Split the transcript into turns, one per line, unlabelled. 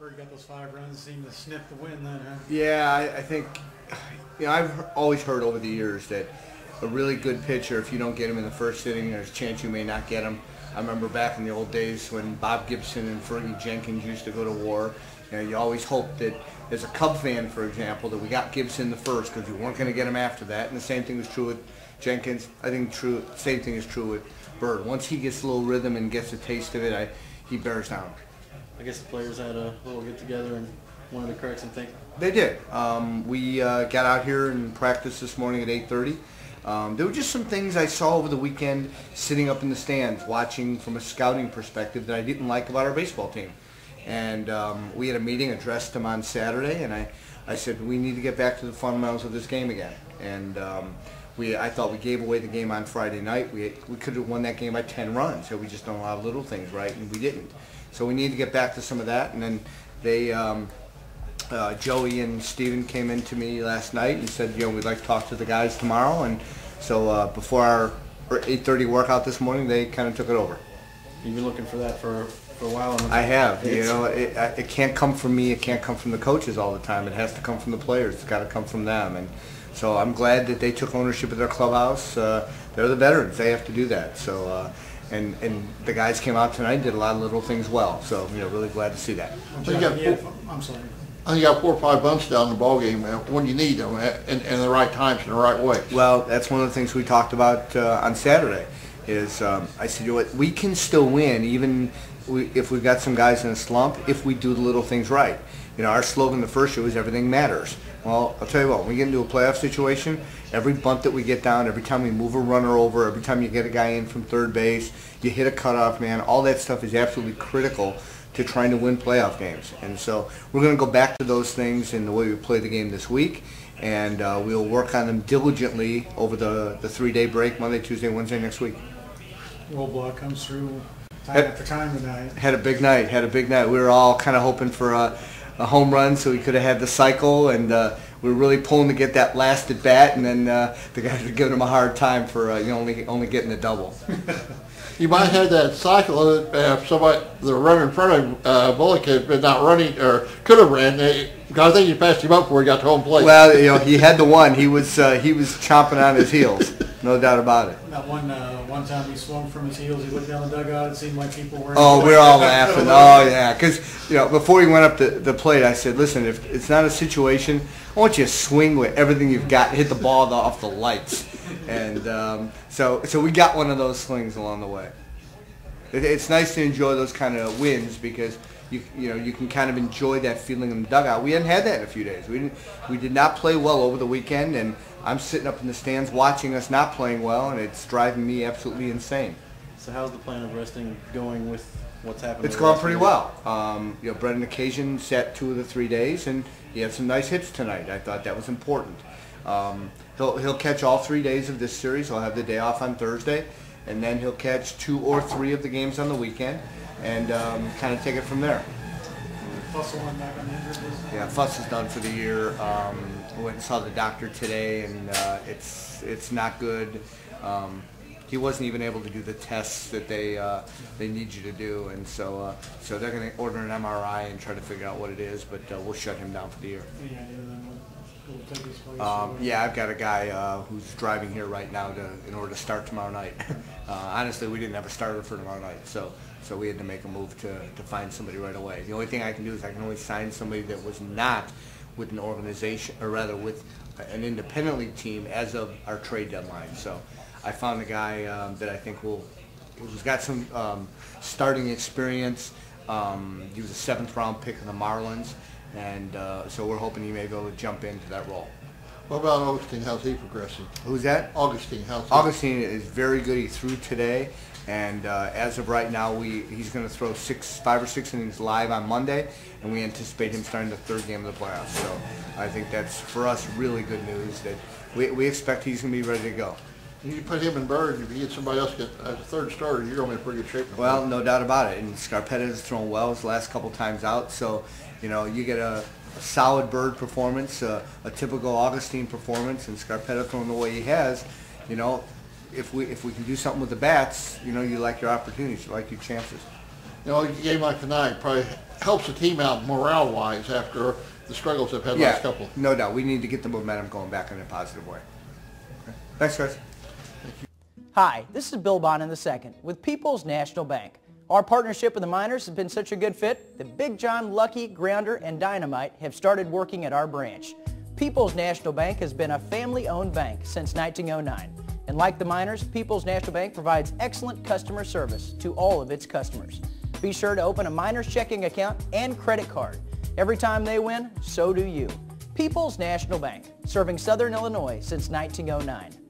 Bird got those 5 runs, seemed to snip the win then, huh?
Yeah, I think, I've always heard over the years that a really good pitcher, if you don't get him in the first inning, there's a chance you may not get him. I remember back in the old days when Bob Gibson and Fergie Jenkins used to go to war. You always hope that, as a Cub fan, for example, that we got Gibson the first because we weren't going to get him after that. And the same thing was true with Jenkins. I think same thing is true with Bird. Once he gets a little rhythm and gets a taste of it, he bears down.
I guess the players had a little get-together and wanted to correct some things.
They did. We got out here and practiced this morning at 8:30. There were just some things I saw over the weekend sitting up in the stands watching from a scouting perspective that I didn't like about our baseball team. And we had a meeting, addressed them on Saturday, and I said we need to get back to the fundamentals of this game again. And I thought we gave away the game on Friday night. We could have won that game by 10 runs. So we just done a lot of little things right, and we didn't. So we need to get back to some of that. And then they, Joey and Steven came in to me last night and said, we'd like to talk to the guys tomorrow. And so before our 8:30 workout this morning, they kind of took it over.
You've been looking for that for a while.
I have. It can't come from me. It can't come from the coaches all the time. It has to come from the players. It's got to come from them. And so I'm glad that they took ownership of their clubhouse. They're the veterans. They have to do that. So. And the guys came out tonight and did a lot of little things well. So, really glad to see that.
I'm sorry.
I think you got 4 or 5 bunts down the ball game when you need them in the right times and the right way.
Well, that's one of the things we talked about on Saturday. Is I said, what, we can still win even if we've got some guys in a slump if we do the little things right. Our slogan the first year was everything matters. Well, I'll tell you what, when we get into a playoff situation, every bunt that we get down, every time we move a runner over, every time you get a guy in from third base, you hit a cutoff man, all that stuff is absolutely critical to trying to win playoff games. And so we're going to go back to those things in the way we play the game this week, and we'll work on them diligently over the 3-day break, Monday, Tuesday, Wednesday next week.
Roadblock comes through time after time tonight.
Had a big night. We were all kind of hoping for a home run so we could have had the cycle, and we were really pulling to get that last at bat, and then the guys were giving him a hard time for only getting the double.
You might have had that cycle if somebody, the runner in front of Bullock had been not running or could have ran. I think you passed him up before he got to home plate.
Well, he had the one. He was chomping on his heels, no doubt about it.
That one time he swung from his heels, he looked down the dugout. It seemed like people were.
Oh, we're all laughing. Oh yeah, because before he went up the plate, I said, listen, if it's not a situation, I want you to swing with everything you've got, hit the ball off the lights, and so we got one of those swings along the way. It's nice to enjoy those kind of wins because you can kind of enjoy that feeling in the dugout. We hadn't had that in a few days. We did not play well over the weekend, and I'm sitting up in the stands watching us not playing well, and it's driving me absolutely insane.
So how's the plan of resting going with what's happening?
It's going pretty well. Brendan Occasion sat 2 of the 3 days, and he had some nice hits tonight. I thought that was important. He'll catch all 3 days of this series. He'll have the day off on Thursday, and then he'll catch 2 or 3 of the games on the weekend, and kind of take it from there.
Fuss went back on the injured list.
Yeah, Fuss is done for the year. Went and saw the doctor today, and it's not good. He wasn't even able to do the tests that they need you to do, and so they're going to order an MRI and try to figure out what it is, but we'll shut him down for the year. Yeah, I've got a guy who's driving here right now in order to start tomorrow night. Honestly, we didn't have a starter for tomorrow night, so we had to make a move to find somebody right away. The only thing I can do is I can only sign somebody that was not with an organization, or rather with an independent league team as of our trade deadline. So I found a guy that I think who's got some starting experience. He was a 7th round pick of the Marlins, and so we're hoping he may be able to jump into that role.
What about Augustine? How's he progressing?
Who's that?
Augustine. How's he?
Augustine is very good. He threw today, and as of right now, he's going to throw 5 or 6 innings live on Monday, and we anticipate him starting the 3rd game of the playoffs. So I think that's, for us, really good news that we expect he's going to be ready to go.
You put him in Bird, if you get somebody else as a 3rd starter, you're going to be in pretty good shape.
Well, no doubt about it. And Scarpetta has thrown well his last couple times out, so you get a solid Bird performance, a typical Augustine performance, and Scarpetta throwing the way he has. If we can do something with the bats, you like your opportunities, you like your chances.
A game like tonight, probably helps the team out morale-wise after the struggles they've had last couple.
No doubt. We need to get the momentum going back in a positive way. Okay. Thanks, guys.
Hi, this is Bill Bonin II with People's National Bank. Our partnership with the Miners has been such a good fit that Big John, Lucky, Grounder, and Dynamite have started working at our branch. People's National Bank has been a family-owned bank since 1909. And like the Miners, People's National Bank provides excellent customer service to all of its customers. Be sure to open a Miners checking account and credit card. Every time they win, so do you. People's National Bank, serving Southern Illinois since 1909.